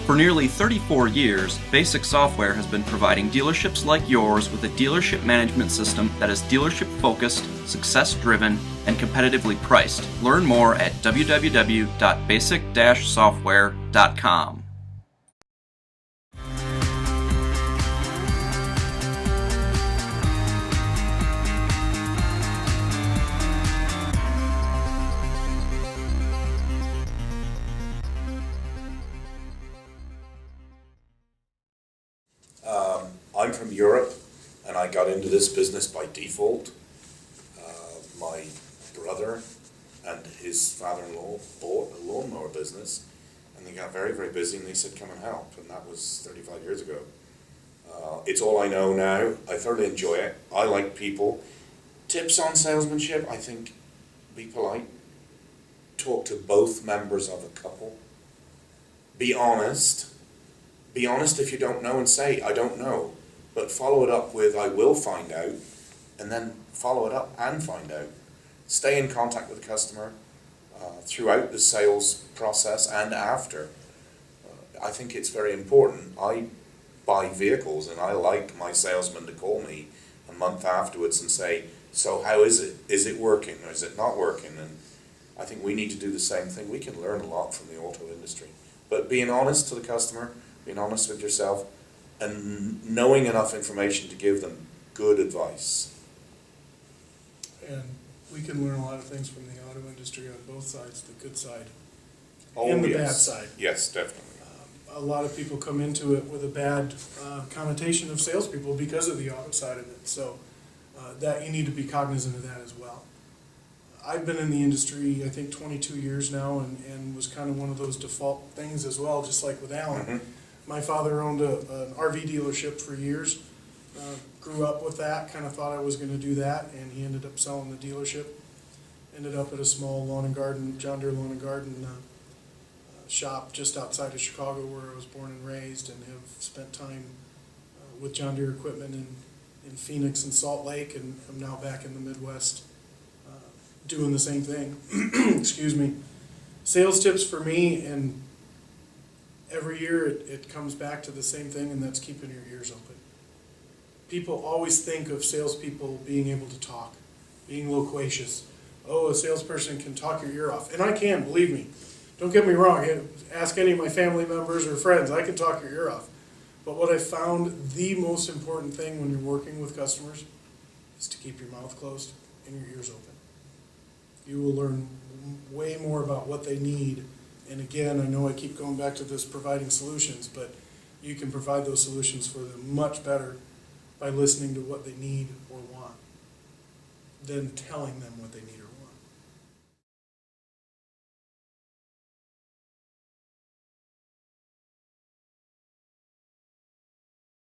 For nearly 34 years, Basic Software has been providing dealerships like yours with a dealership management system that is dealership-focused, success-driven, and competitively priced. Learn more at www.basic-software.com. I'm from Europe, and I got into this business by default. My brother and his father-in-law bought a lawnmower business, and they got very, very busy, and they said, come and help, and that was 35 years ago. It's all I know now. I thoroughly enjoy it. I like people. Tips on salesmanship, I think, be polite. Talk to both members of a couple. Be honest. Be honest if you don't know and say, I don't know. But follow it up with, I will find out, and then follow it up and find out. Stay in contact with the customer throughout the sales process and after. I think it's very important. I buy vehicles, and I like my salesman to call me a month afterwards and say, so how is it? Is it working or is it not working? And I think we need to do the same thing. We can learn a lot from the auto industry. But being honest to the customer, being honest with yourself, and knowing enough information to give them good advice. And we can learn a lot of things from the auto industry on both sides, the good side Oh, and the yes. bad side. Yes, definitely. A lot of people come into it with a bad connotation of salespeople because of the auto side of it. So that you need to be cognizant of that as well. I've been in the industry, I think, 22 years now, and was kind of one of those default things as well, just like with Alan. Mm-hmm. My father owned an RV dealership for years, grew up with that, kind of thought I was going to do that, and he ended up selling the dealership. Ended up at a small lawn and garden, John Deere lawn and garden shop just outside of Chicago, where I was born and raised, and have spent time with John Deere equipment in Phoenix and Salt Lake, and I'm now back in the Midwest doing the same thing. Excuse me. Sales tips for me, and every year it comes back to the same thing, and that's keeping your ears open. People always think of salespeople being able to talk, being loquacious. Oh, a salesperson can talk your ear off. And I can, believe me. Don't get me wrong. Ask any of my family members or friends. I can talk your ear off. But what I found the most important thing when you're working with customers is to keep your mouth closed and your ears open. You will learn way more about what they need. And again, I know I keep going back to this providing solutions, but you can provide those solutions for them much better by listening to what they need or want than telling them what they need or